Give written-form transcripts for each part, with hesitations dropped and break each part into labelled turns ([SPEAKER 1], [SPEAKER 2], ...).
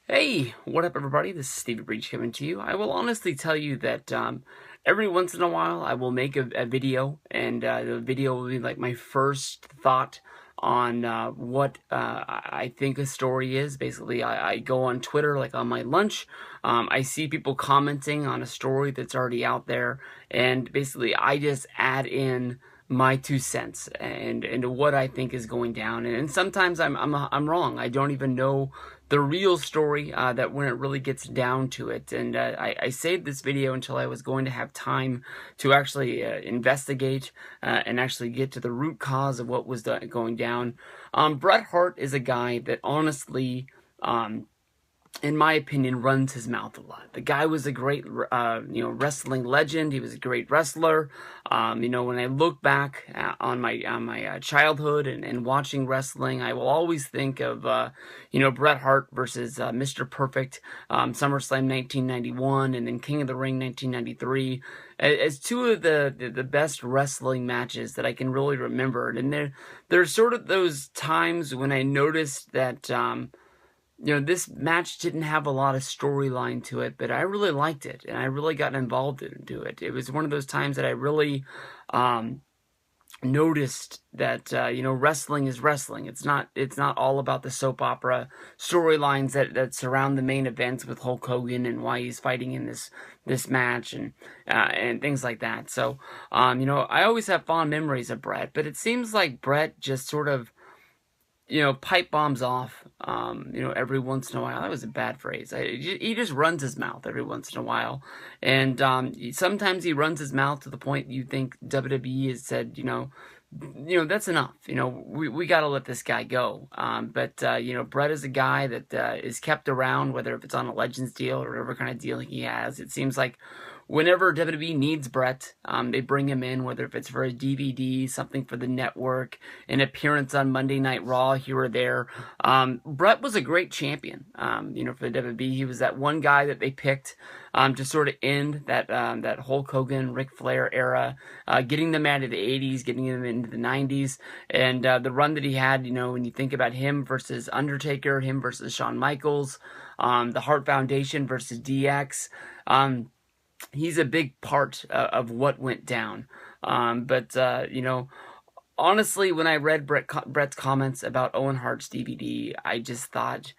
[SPEAKER 1] Hey, what up, everybody? This is Stevie Breach coming to you. I will honestly tell you that every once in a while I will make a video, and the video will be like my first thought on what I think a story is. Basically, I go on Twitter, like on my lunch. I see people commenting on a story that's already out there, and basically, I just add in my 2 cents and what I think is going down. And sometimes I'm wrong. I don't even know the real story that when it really gets down to it. And I saved this video until I was going to have time to actually investigate and actually get to the root cause of what was going down. Bret Hart is a guy that honestly, in my opinion, runs his mouth a lot. The guy was a great, wrestling legend. He was a great wrestler. When I look back on my childhood and watching wrestling, I will always think of, Bret Hart versus Mr. Perfect, SummerSlam 1991, and then King of the Ring 1993, as two of the best wrestling matches that I can really remember. And there's sort of those times when I noticed that. This match didn't have a lot of storyline to it, but I really liked it, and I really got involved into it. It was one of those times that I really noticed that wrestling is wrestling. It's not all about the soap opera storylines that surround the main events with Hulk Hogan and why he's fighting in this match and things like that. So I always have fond memories of Bret, but it seems like Bret just sort of pipe bombs off, every once in a while. That was a bad phrase. He just runs his mouth every once in a while. And sometimes he runs his mouth to the point you think WWE has said, that's enough. We got to let this guy go. But Bret is a guy that is kept around, whether if it's on a Legends deal or whatever kind of deal he has. It seems like whenever WWE needs Bret, they bring him in, whether if it's for a DVD, something for the network, an appearance on Monday Night Raw here or there. Bret was a great champion, for the WWE. He was that one guy that they picked to sort of end that Hulk Hogan, Ric Flair era, getting them out of the 80s, getting them into the 90s, and the run that he had, when you think about him versus Undertaker, him versus Shawn Michaels, the Hart Foundation versus DX, he's a big part of what went down. But honestly, when I read Bret's comments about Owen Hart's DVD, I just thought,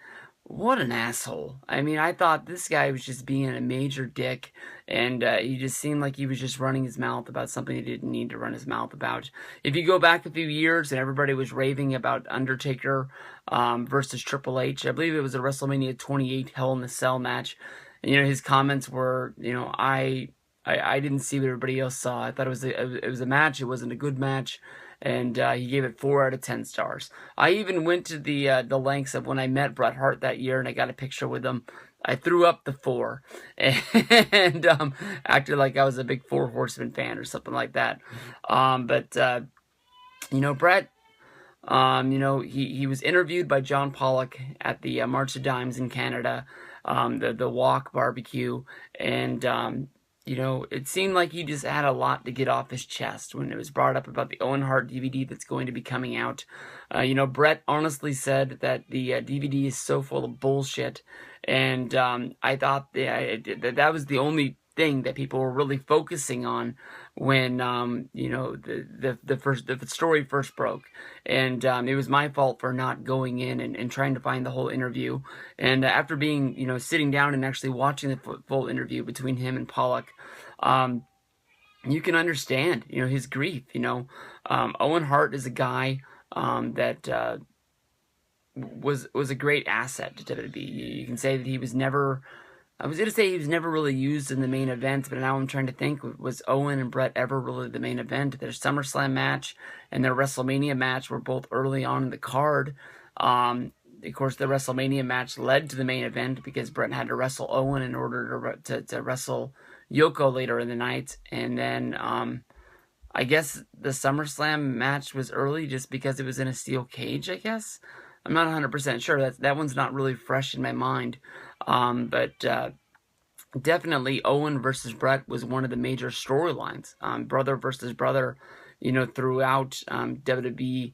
[SPEAKER 1] what an asshole. I mean, I thought this guy was just being a major dick, and he just seemed like he was just running his mouth about something he didn't need to run his mouth about. If you go back a few years and everybody was raving about Undertaker versus Triple H, I believe it was a WrestleMania 28 Hell in a Cell match. His comments were, I didn't see what everybody else saw. I thought it was a match. It wasn't a good match, and he gave it 4 out of 10 stars. I even went to the lengths of when I met Bret Hart that year, and I got a picture with him. I threw up the 4 and acted like I was a big Four Horsemen fan or something like that. But Bret. He was interviewed by John Pollock at the March of Dimes in Canada, the Walk barbecue, and it seemed like he just had a lot to get off his chest when it was brought up about the Owen Hart DVD that's going to be coming out. Bret honestly said that the DVD is so full of bullshit, and I thought that was the only thing that people were really focusing on when the story first broke, and it was my fault for not going in and trying to find the whole interview. And after being sitting down and actually watching the full interview between him and Pollock, you can understand his grief. Owen Hart is a guy that was a great asset to WWE. You can say that he was never. I was going to say he was never really used in the main event, but now I'm trying to think, was Owen and Bret ever really the main event? Their SummerSlam match and their WrestleMania match were both early on in the card. Of course, the WrestleMania match led to the main event because Bret had to wrestle Owen in order to wrestle Yoko later in the night. And then I guess the SummerSlam match was early just because it was in a steel cage, I guess. I'm not 100% sure. That one's not really fresh in my mind. But definitely Owen versus Bret was one of the major storylines. Brother versus brother, throughout WWE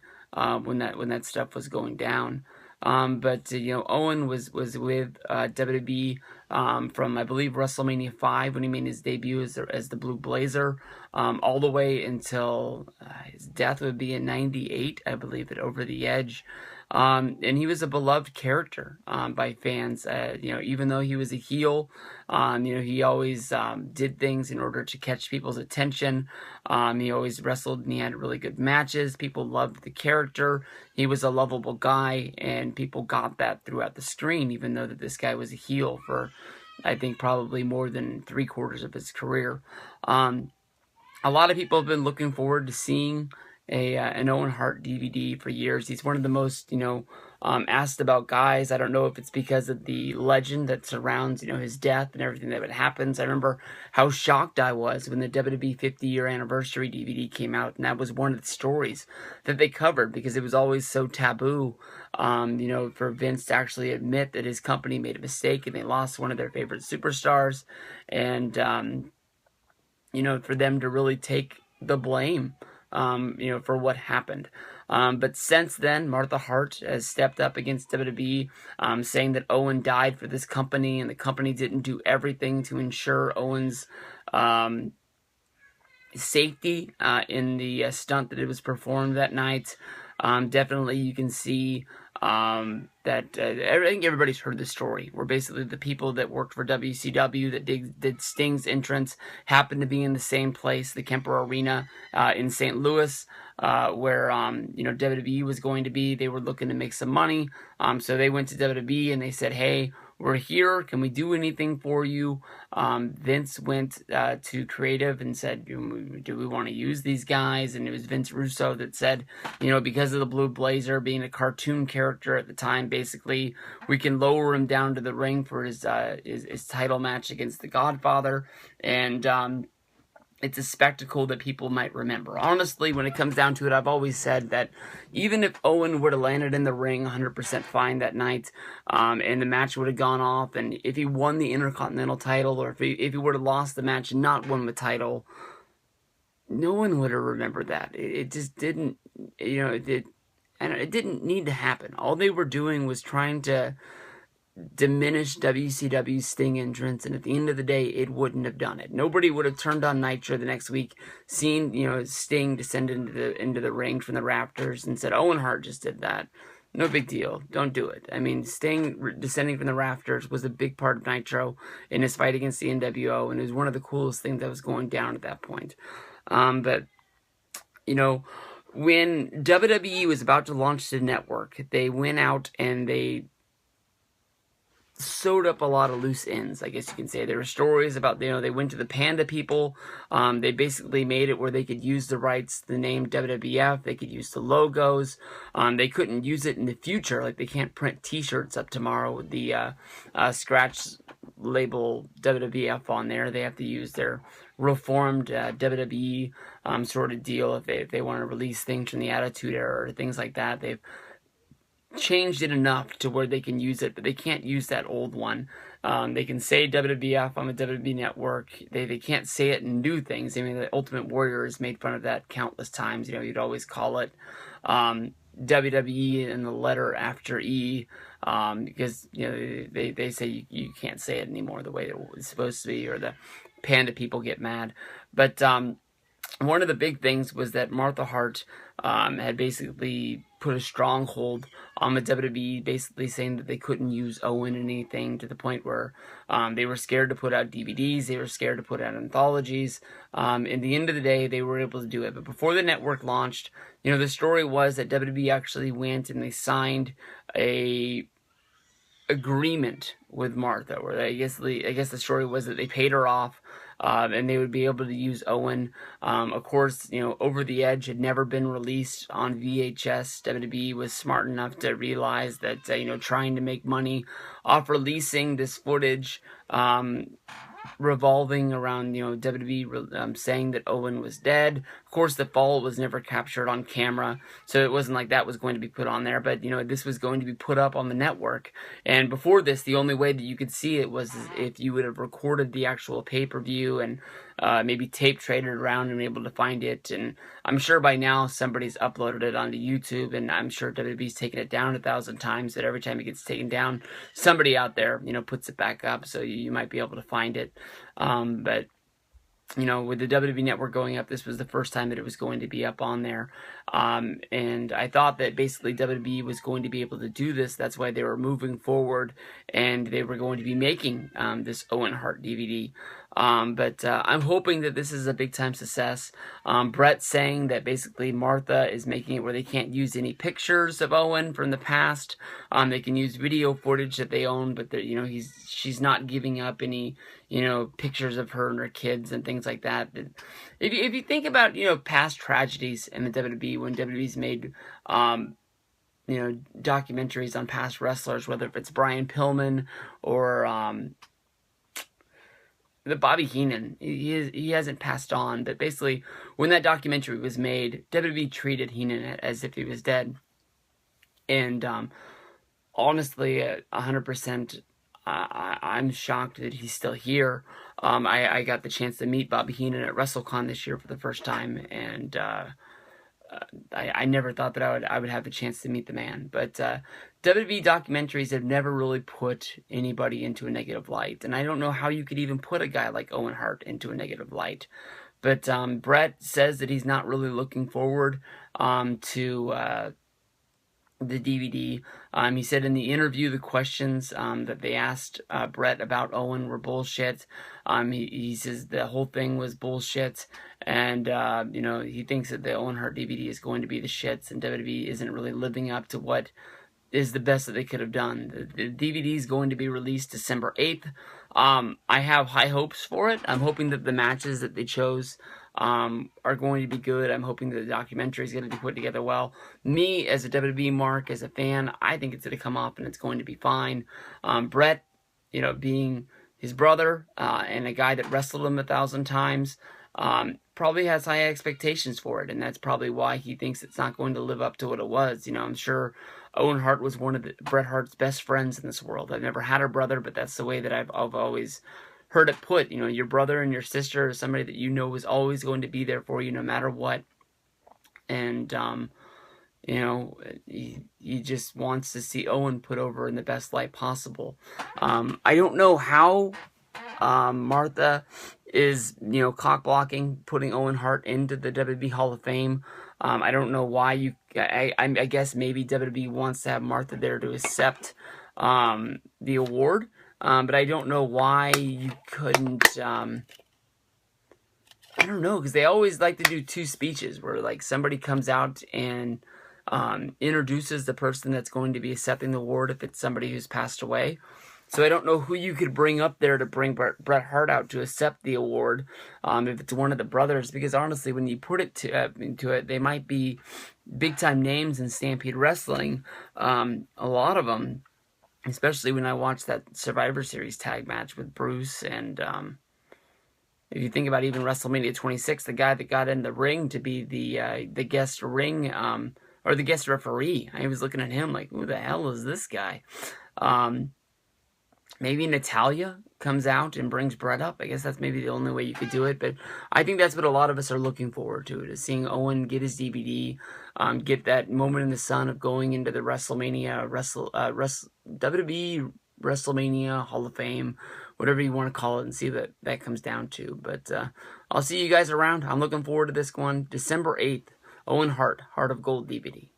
[SPEAKER 1] when that stuff was going down. But Owen was with WWE from, I believe, WrestleMania 5 when he made his debut as the Blue Blazer, all the way until his death would be in '98, I believe, at Over the Edge. And he was a beloved character by fans. Even though he was a heel, he always did things in order to catch people's attention. He always wrestled and he had really good matches. People loved the character. He was a lovable guy, and people got that throughout the screen, even though that this guy was a heel for, I think, probably more than 3/4 of his career. A lot of people have been looking forward to seeing an Owen Hart DVD for years. He's one of the most, asked about guys. I don't know if it's because of the legend that surrounds, his death and everything that happens. I remember how shocked I was when the WWE 50-year anniversary DVD came out, and that was one of the stories that they covered because it was always so taboo, for Vince to actually admit that his company made a mistake and they lost one of their favorite superstars, and for them to really take the blame, for what happened. But since then, Martha Hart has stepped up against WWE, saying that Owen died for this company and the company didn't do everything to ensure Owen's safety in the stunt that it was performed that night. Definitely you can see that I think everybody's heard the story, where basically the people that worked for WCW that did Sting's entrance happened to be in the same place, the Kemper Arena in St. Louis, where WWE was going to be. They were looking to make some money, so they went to WWE and they said, "Hey, we're here. Can we do anything for you?" Vince went to creative and said, "Do we want to use these guys?" And it was Vince Russo that said, because of the Blue Blazer being a cartoon character at the time, basically we can lower him down to the ring for his title match against the Godfather, and it's a spectacle that people might remember. Honestly, when it comes down to it, I've always said that even if Owen would have landed in the ring 100% fine that night, and the match would have gone off, and if he won the Intercontinental title, or if he would have lost the match and not won the title, no one would have remembered that. It just didn't, it didn't need to happen. All they were doing was trying to diminish WCW's Sting entrance, and at the end of the day, it wouldn't have done it. Nobody would have turned on Nitro the next week, seen Sting descend into the ring from the rafters, and said, "Owen Hart just did that. No big deal. Don't do it." I mean, Sting descending from the rafters was a big part of Nitro in his fight against the NWO, and it was one of the coolest things that was going down at that point. But when WWE was about to launch the network, they went out and they sewed up a lot of loose ends, I guess you can say. There were stories about, they went to the Panda people. They basically made it where they could use the rights, the name WWF. They could use the logos. They couldn't use it in the future. Like, they can't print t-shirts up tomorrow with the scratch label WWF on there. They have to use their reformed WWE sort of deal if they want to release things from the Attitude Era or things like that. They've changed it enough to where they can use it, but they can't use that old one. They can say WWF on the WWE Network. They can't say it in new things. I mean, the Ultimate Warrior has made fun of that countless times. You'd always call it WWE and the letter after E, because they say you can't say it anymore the way it was supposed to be, or the Panda people get mad. But one of the big things was that Martha Hart had basically put a stronghold on the WWE, basically saying that they couldn't use Owen in anything, to the point where they were scared to put out DVDs, they were scared to put out anthologies. In the end of the day, they were able to do it. But before the network launched, the story was that WWE actually went and they signed a agreement with Martha, where I guess the story was that they paid her off, and they would be able to use Owen. Of course, Over the Edge had never been released on VHS. WWE was smart enough to realize that trying to make money off releasing this footage, revolving around WWE saying that Owen was dead. Of course, the fall was never captured on camera, so it wasn't like that was going to be put on there. But this was going to be put up on the network. And before this, the only way that you could see it was if you would have recorded the actual pay-per-view and maybe tape traded around and able to find it. And I'm sure by now somebody's uploaded it onto YouTube, and I'm sure WWE's taken it down 1,000 times, that every time it gets taken down, somebody out there, puts it back up, so you might be able to find it. But with the WWE Network going up, this was the first time that it was going to be up on there. And I thought that basically WWE was going to be able to do this. That's why they were moving forward, and they were going to be making this Owen Hart DVD. But I'm hoping that this is a big-time success. Bret saying that basically Martha is making it where they can't use any pictures of Owen from the past. They can use video footage that they own, but she's not giving up any pictures of her and her kids and things like that. If you think about past tragedies in the WWE, when WWE's made documentaries on past wrestlers, whether if it's Brian Pillman or the Bobby Heenan, he hasn't passed on, but basically when that documentary was made, WWE treated Heenan as if he was dead. And honestly, 100%, I'm shocked that he's still here. I got the chance to meet Bobby Heenan at WrestleCon this year for the first time, and I never thought that I would have the chance to meet the man. But WWE documentaries have never really put anybody into a negative light, and I don't know how you could even put a guy like Owen Hart into a negative light. But Bret says that he's not really looking forward to the DVD. He said in the interview the questions that they asked Bret about Owen were bullshit. He says the whole thing was bullshit, and he thinks that the Owen Hart DVD is going to be the shits, and WWE isn't really living up to what is the best that they could have done. The DVD is going to be released December 8th. I have high hopes for it. I'm hoping that the matches that they chose are going to be good. I'm hoping that the documentary is going to be put together well. Me, as a WWE mark, as a fan, I think it's going to come off and it's going to be fine. Bret, being his brother and a guy that wrestled him 1,000 times, probably has high expectations for it, and that's probably why he thinks it's not going to live up to what it was. I'm sure Owen Hart was one of Bret Hart's best friends in this world. I've never had a brother, but that's the way that I've always heard it put. Your brother and your sister is somebody that is always going to be there for you no matter what. And he just wants to see Owen put over in the best light possible. I don't know how Martha is cock blocking putting Owen Hart into the WWE Hall of Fame. I don't know why I guess maybe WWE wants to have Martha there to accept the award. But I don't know why you couldn't, I don't know, because they always like to do two speeches where, like, somebody comes out and introduces the person that's going to be accepting the award if it's somebody who's passed away. So I don't know who you could bring up there to bring Bret Hart out to accept the award, if it's one of the brothers, because honestly, when you put it into it, they might be big-time names in Stampede Wrestling, a lot of them. Especially when I watched that Survivor Series tag match with Bruce, and if you think about even WrestleMania 26, the guy that got in the ring to be the guest ring or the guest referee, I was looking at him like, who the hell is this guy? Maybe Natalya comes out and brings Bret up. I guess that's maybe the only way you could do it. But I think that's what a lot of us are looking forward to, is seeing Owen get his DVD, get that moment in the sun of going into the WrestleMania, WWE WrestleMania Hall of Fame, whatever you want to call it, and see what that comes down to. But I'll see you guys around. I'm looking forward to this one. December 8th, Owen Hart, Heart of Gold DVD.